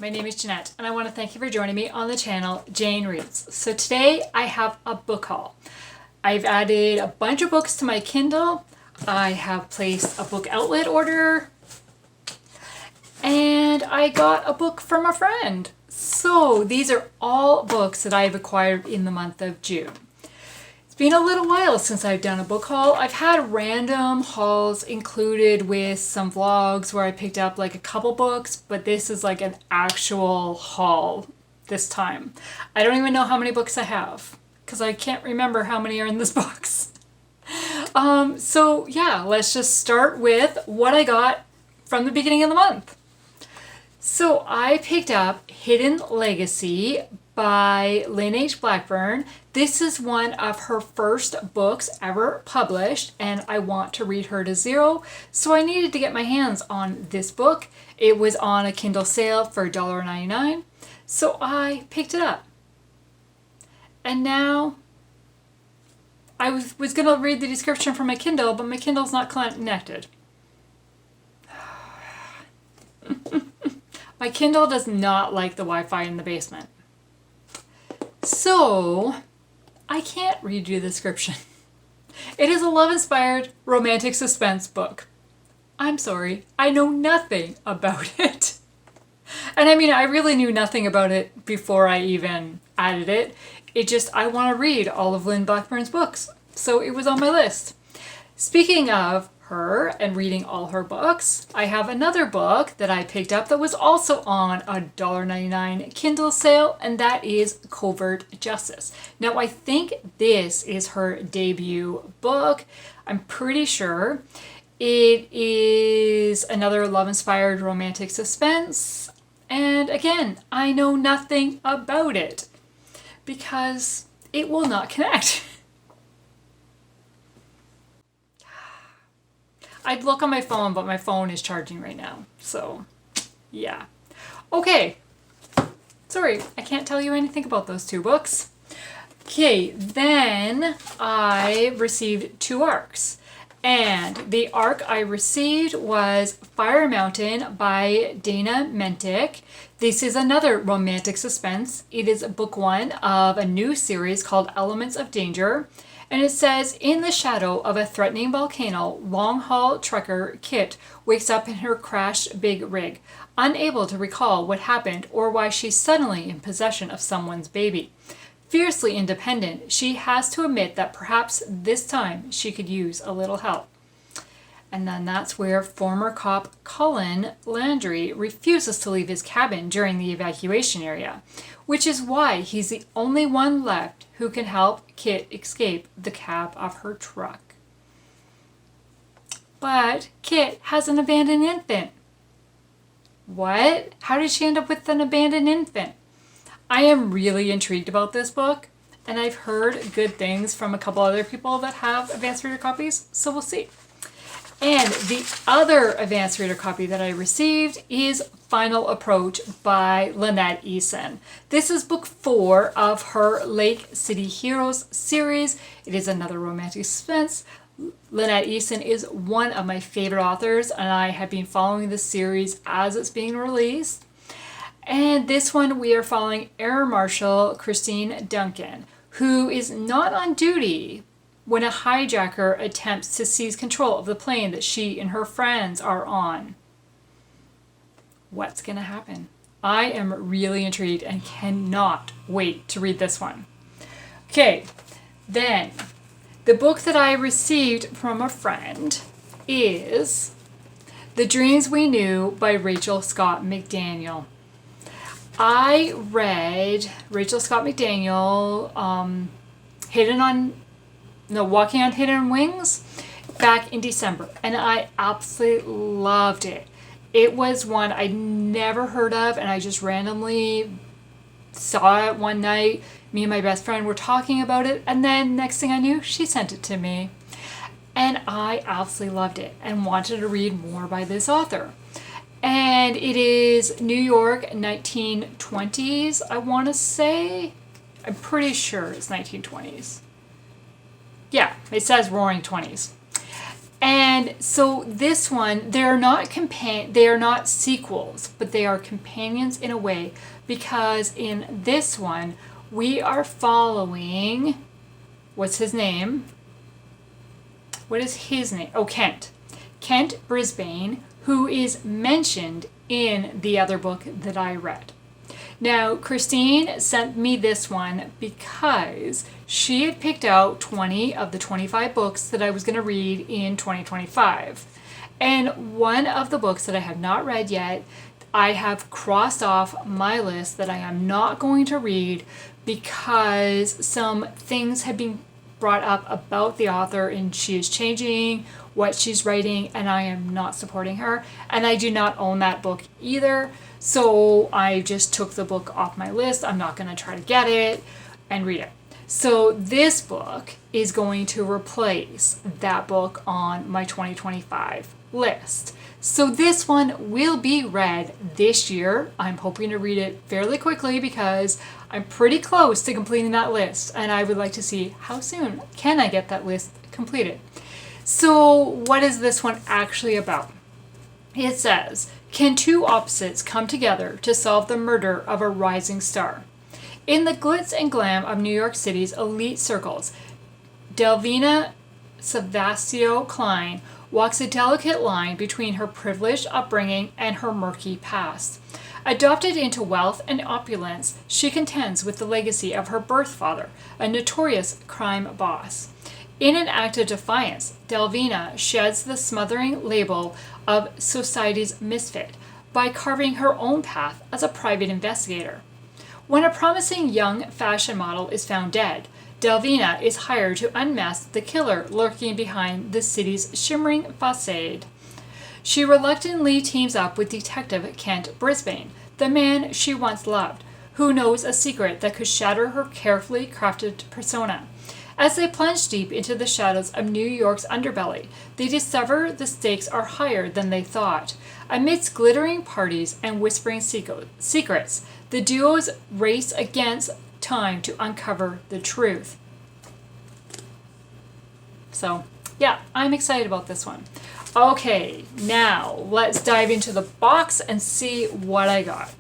my name is Jeanette, and I want to thank you for joining me on the channel Jane Reads. So today I have a book haul. I've added a bunch of books to my Kindle. I have placed a book outlet order, and I got a book from a friend. So these are all books that I've acquired in the month of June. It's been a little while since I've done a book haul. I've had random hauls included with some vlogs where I picked up like a couple books, but this is like an actual haul this time. I don't even know how many books I have because I can't remember how many are in this box. So yeah, let's just start with what I got from the beginning of the month. So I picked up Hidden Legacy by Lynn Blackburn. This is one of her first books ever published, and I want to read her to zero, so I needed to get my hands on this book. It was on a Kindle sale for $1.99, so I picked it up. And now I was going to read the description from my Kindle, but my Kindle's not connected. My Kindle does not like the Wi-Fi in the basement. So I can't read you the description. It is a love-inspired romantic suspense book. I'm sorry, I know nothing about it. And I mean, I really knew nothing about it before I even added it. It just, I want to read all of Lynn Blackburn's books. So it was on my list. Speaking of her and reading all her books, I have another book that I picked up that was also on a $1.99 Kindle sale, and that is Covert Justice. Now I think this is her debut book. I'm pretty sure it is another love-inspired romantic suspense, and again, I know nothing about it because it will not connect. I'd look on my phone, but my phone is charging right now. So, yeah. Okay. Sorry, I can't tell you anything about those two books. Okay, then I received 2 ARCs. And the ARC I received was Fire Mountain by Dana Mentink. This is another romantic suspense. It is book 1 of a new series called Elements of Danger. And it says, in the shadow of a threatening volcano, long-haul trucker Kit wakes up in her crashed big rig, unable to recall what happened or why she's suddenly in possession of someone's baby. Fiercely independent, she has to admit that perhaps this time she could use a little help. And then that's where former cop Colin Landry refuses to leave his cabin during the evacuation area, which is why he's the only one left who can help Kit escape the cab of her truck. But Kit has an abandoned infant. What? How did she end up with an abandoned infant? I am really intrigued about this book, and I've heard good things from a couple other people that have advanced reader copies, so we'll see. And the other advanced reader copy that I received is Final Approach by Lynette Eason. This is book 4 of her Lake City Heroes series. It is another romantic suspense. Lynette Eason is one of my favorite authors, and I have been following this series as it's being released. And this one we are following Air Marshal Christine Duncan, who is not on duty when a hijacker attempts to seize control of the plane that she and her friends are on. What's going to happen? I am really intrigued and cannot wait to read this one. Okay, then the book that I received from a friend is The Dreams We Knew by Rachel Scott McDaniel. I read Rachel Scott McDaniel, Walking on Hidden Wings back in December, and I absolutely loved it. It was one I'd never heard of, and I just randomly saw it one night. Me and my best friend were talking about it, and then next thing I knew, she sent it to me. And I absolutely loved it and wanted to read more by this author. And it is New York 1920s, I want to say. I'm pretty sure it's 1920s. Yeah, it says Roaring 20s. And And so this one, they are not sequels, but they are companions in a way, because in this one we are following, what's his name? What is his name? Oh, Kent. Kent Brisbane, who is mentioned in the other book that I read. Now, Christine sent me this one because she had picked out 20 of the 25 books that I was going to read in 2025. And one of the books that I have not read yet, I have crossed off my list that I am not going to read because some things have been brought up about the author and she is changing what she's writing, and I am not supporting her. And I do not own that book either. So I just took the book off my list. I'm not going to try to get it and read it. So this book is going to replace that book on my 2025 list. So this one will be read this year. I'm hoping to read it fairly quickly because I'm pretty close to completing that list, and I would like to see how soon can I get that list completed. So what is this one actually about? It says, can two opposites come together to solve the murder of a rising star? In the glitz and glam of New York City's elite circles, Delvina Savasio Klein walks a delicate line between her privileged upbringing and her murky past. Adopted into wealth and opulence, she contends with the legacy of her birth father, a notorious crime boss. In an act of defiance, Delvina sheds the smothering label of society's misfit by carving her own path as a private investigator. When a promising young fashion model is found dead, Delvina is hired to unmask the killer lurking behind the city's shimmering facade. She reluctantly teams up with Detective Kent Brisbane, the man she once loved, who knows a secret that could shatter her carefully crafted persona. As they plunge deep into the shadows of New York's underbelly, they discover the stakes are higher than they thought. Amidst glittering parties and whispering secrets, the duos race against time to uncover the truth. So, yeah, I'm excited about this one. Okay, now let's dive into the box and see what I got.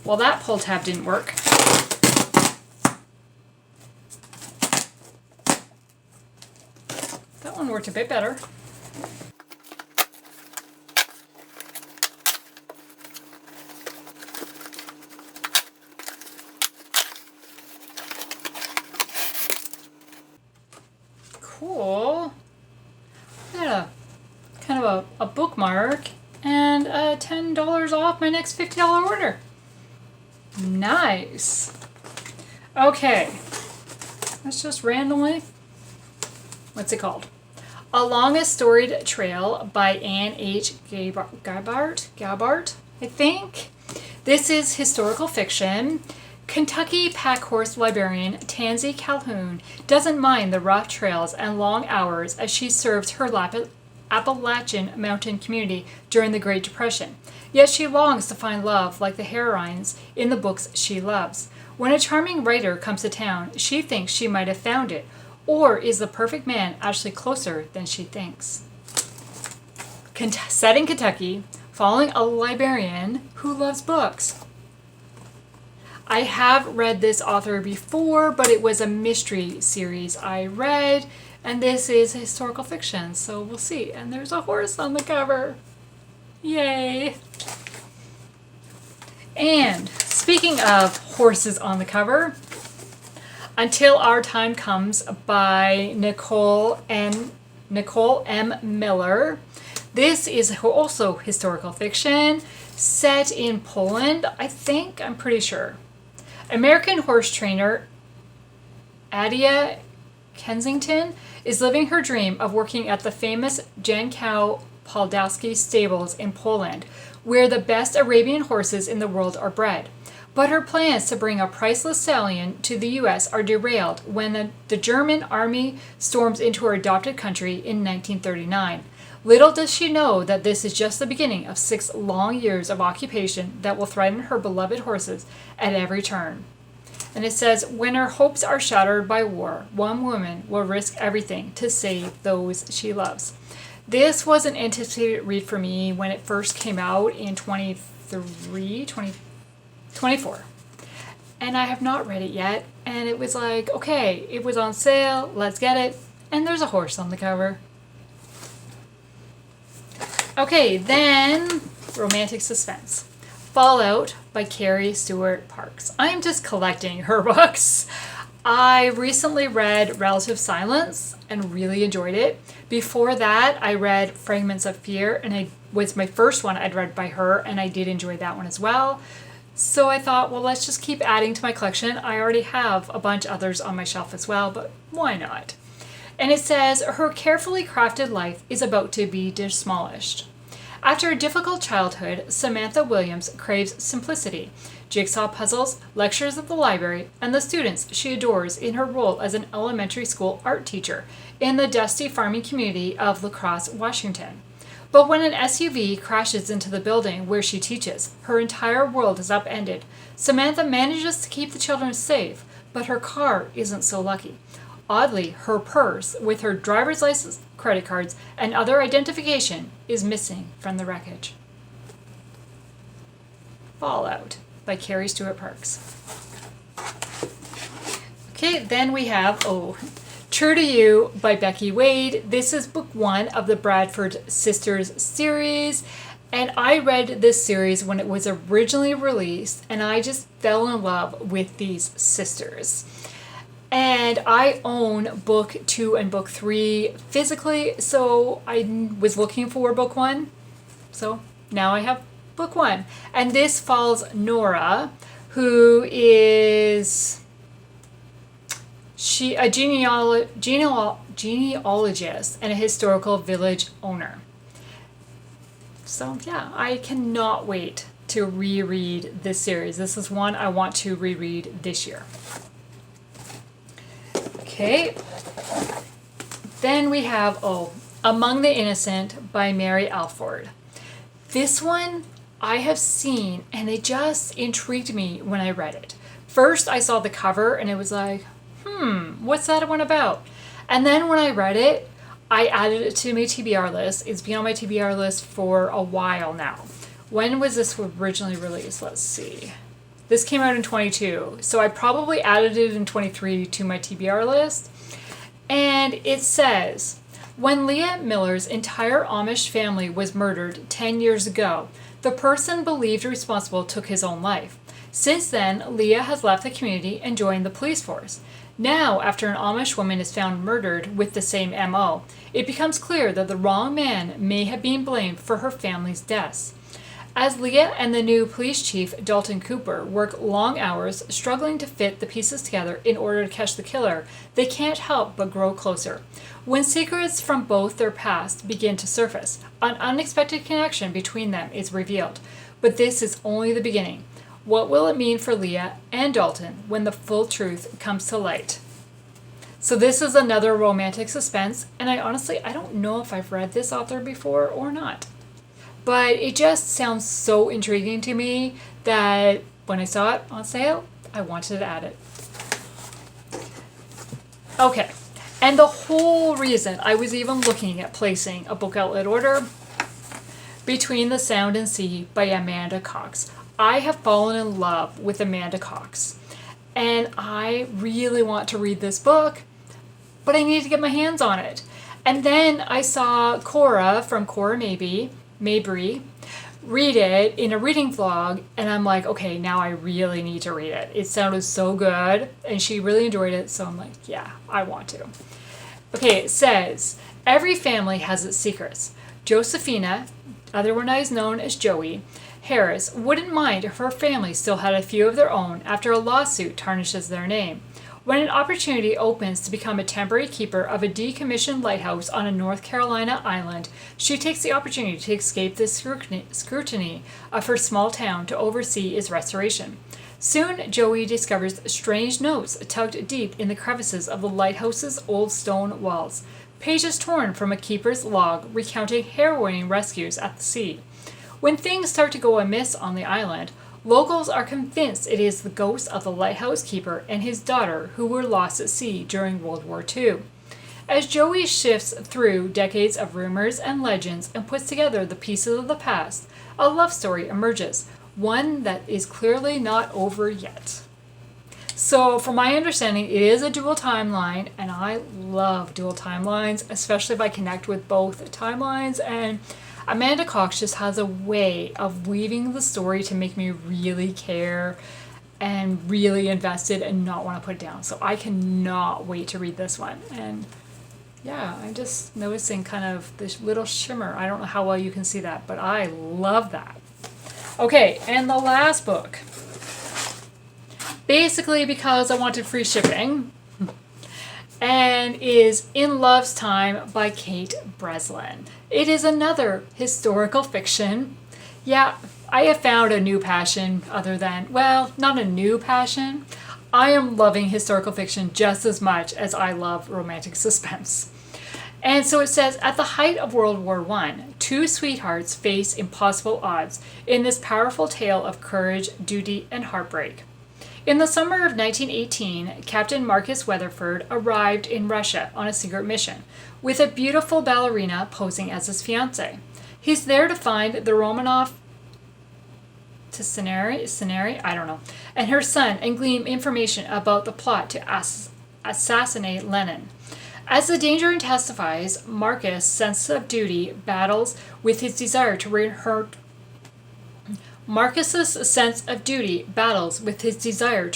Well, that pull tab didn't work. That one worked a bit better. Cool. I got kind of a bookmark and $10 off my next $50 order. Nice. Okay. Let's just randomly. What's it called? Along a Storied Trail by Anne H. Gabhart, I think. This is historical fiction. Kentucky pack horse librarian Tansy Calhoun doesn't mind the rough trails and long hours as she serves her Appalachian mountain community during the Great Depression. Yet she longs to find love like the heroines in the books she loves. When a charming writer comes to town, she thinks she might have found it. Or is the perfect man actually closer than she thinks? Set in Kentucky, following a librarian who loves books. I have read this author before, but it was a mystery series I read, and this is historical fiction, so we'll see. And there's a horse on the cover. Yay! And speaking of horses on the cover, Until Our Time Comes by Nichole M. Miller. This is also historical fiction, set in Poland, I think, I'm pretty sure. American horse trainer Adia Kensington is living her dream of working at the famous Jankow Podlaski stables in Poland, where the best Arabian horses in the world are bred. But her plans to bring a priceless stallion to the U.S. are derailed when the German army storms into her adopted country in 1939. Little does she know that this is just the beginning of 6 long years of occupation that will threaten her beloved horses at every turn. And it says, when her hopes are shattered by war, one woman will risk everything to save those she loves. This was an anticipated read for me when it first came out in 24. And I have not read it yet. And it was like, okay, it was on sale, let's get it. And there's a horse on the cover. Okay, then romantic suspense. Fallout by Carrie Stuart Parks. I'm just collecting her books. I recently read Relative Silence and really enjoyed it. Before that, I read Fragments of Fear, and it was my first one I'd read by her, and I did enjoy that one as well. So I thought, well, let's just keep adding to my collection. I already have a bunch others on my shelf as well, but why not? And it says, her carefully crafted life is about to be demolished. After a difficult childhood, Samantha Williams craves simplicity, jigsaw puzzles, lectures at the library, and the students she adores in her role as an elementary school art teacher in the dusty farming community of La Crosse, Washington. But when an SUV crashes into the building where she teaches, her entire world is upended. Samantha manages to keep the children safe, but her car isn't so lucky. Oddly, her purse, with her driver's license, credit cards, and other identification, is missing from the wreckage. Fallout by Carrie Stuart Parks. Okay, then we have, True to You by Becky Wade. This is book 1 of the Bradford Sisters series. And I read this series when it was originally released, and I just fell in love with these sisters. And I own book 2 and book 3 physically, so I was looking for book 1. So now I have book 1. And this follows Nora, who is a genealogist and a historical village owner. So yeah, I cannot wait to reread this series. This is one I want to reread this year. Okay, then we have, Among the Innocent by Mary Alford. This one I have seen, and it just intrigued me when I read it. First, I saw the cover, and it was like, what's that one about? And then when I read it, I added it to my TBR list. It's been on my TBR list for a while now. When was this originally released? Let's see. This came out in 22, so I probably added it in 23 to my TBR list. And it says, when Leah Miller's entire Amish family was murdered 10 years ago, the person believed responsible took his own life. Since then, Leah has left the community and joined the police force. Now, after an Amish woman is found murdered with the same MO, it becomes clear that the wrong man may have been blamed for her family's deaths. As Leah and the new police chief, Dalton Cooper, work long hours struggling to fit the pieces together in order to catch the killer, they can't help but grow closer. When secrets from both their past begin to surface, an unexpected connection between them is revealed. But this is only the beginning. What will it mean for Leah and Dalton when the full truth comes to light? So this is another romantic suspense, and I don't know if I've read this author before or not. But it just sounds so intriguing to me that when I saw it on sale, I wanted to add it. Okay, and the whole reason I was even looking at placing a book outlet order, Between the Sound and Sea by Amanda Cox. I have fallen in love with Amanda Cox, and I really want to read this book, but I need to get my hands on it. And then I saw Cora from Cora Mabry read it in a reading vlog, and I'm like, okay, now I really need to read it. It sounded so good, and she really enjoyed it, so I'm like, yeah, I want to. Okay, it says, every family has its secrets. Josephina, otherwise known as Joey, Harris wouldn't mind if her family still had a few of their own after a lawsuit tarnishes their name. When an opportunity opens to become a temporary keeper of a decommissioned lighthouse on a North Carolina island, she takes the opportunity to escape the scrutiny of her small town to oversee its restoration. Soon, Joey discovers strange notes tucked deep in the crevices of the lighthouse's old stone walls, pages torn from a keeper's log recounting harrowing rescues at the sea. When things start to go amiss on the island, Locals are convinced it is the ghost of the lighthouse keeper and his daughter who were lost at sea during World War II. As Joey shifts through decades of rumors and legends and puts together the pieces of the past, a love story emerges, one that is clearly not over yet. So, from my understanding, it is a dual timeline, and I love dual timelines, especially if I connect with both timelines. And Amanda Cox just has a way of weaving the story to make me really care and really invested and not want to put it down. So, I cannot wait to read this one. And yeah, I'm just noticing kind of this little shimmer. I don't know how well you can see that, but I love that. Okay, and the last book. Basically because I wanted free shipping, and is In Love's Time by Kate Breslin. It is another historical fiction. Yeah, I have found a new passion other than, well, not a new passion. I am loving historical fiction just as much as I love romantic suspense. And so it says, at the height of World War I, two sweethearts face impossible odds in this powerful tale of courage, duty, and heartbreak. In the summer of 1918, Captain Marcus Weatherford arrived in Russia on a secret mission, with a beautiful ballerina posing as his fiancée. He's there to find the Romanov Scenari, I don't know, and her son, and glean information about the plot to assassinate Lenin. As the danger intensifies, Marcus' sense of duty battles with his desire to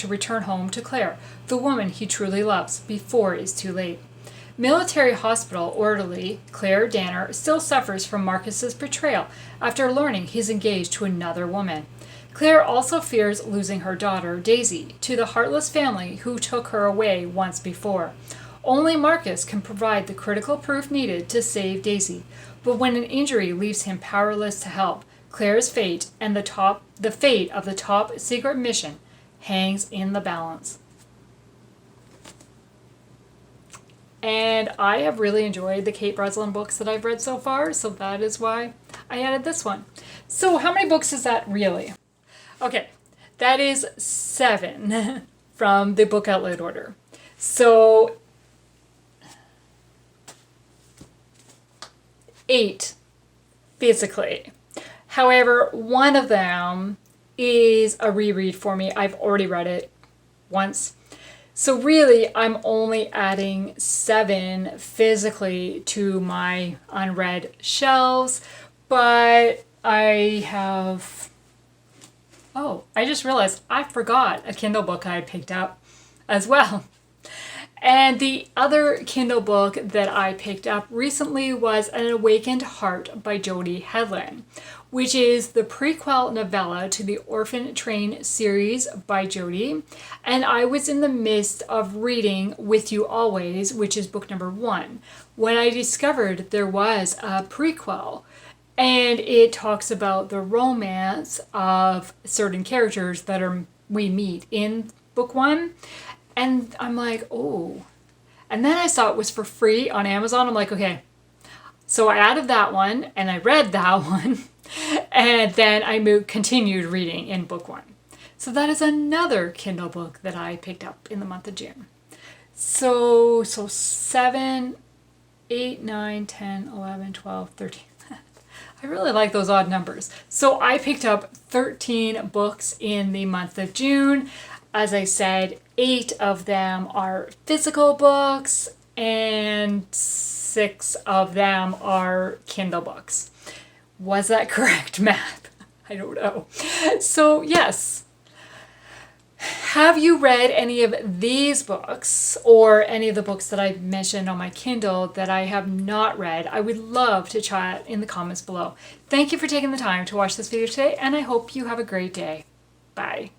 return home to Claire, the woman he truly loves, before it's too late. Military hospital orderly Claire Danner still suffers from Marcus's betrayal after learning he's engaged to another woman. Claire also fears losing her daughter, Daisy, to the heartless family who took her away once before. Only Marcus can provide the critical proof needed to save Daisy, but when an injury leaves him powerless to help, Claire's fate and the fate of the top secret mission hangs in the balance. And I have really enjoyed the Kate Breslin books that I've read so far, so that is why I added this one. So how many books is that really? Okay, that is 7 from the book outlet order. So 8 physically. However, one of them is a reread for me. I've already read it once. So really, I'm only adding 7 physically to my unread shelves, but I have... Oh, I just realized I forgot a Kindle book I had picked up as well. And the other Kindle book that I picked up recently was An Awakened Heart by Jody Hedlund, which is the prequel novella to the Orphan Train series by Jody. And I was in the midst of reading With You Always, which is book number 1, when I discovered there was a prequel. And it talks about the romance of certain characters that we meet in book 1. And I'm like, oh. And then I saw it was for free on Amazon. I'm like, okay. So I added that one and I read that one. And then I continued reading in book 1. So that is another Kindle book that I picked up in the month of June. So 7, 8, 9, 10, 11, 12, 13. I really like those odd numbers. So I picked up 13 books in the month of June. As I said, 8 of them are physical books and 6 of them are Kindle books. Was that correct math? I don't know. So yes. Have you read any of these books or any of the books that I've mentioned on my Kindle that I have not read? I would love to chat in the comments below. Thank you for taking the time to watch this video today, and I hope you have a great day. Bye.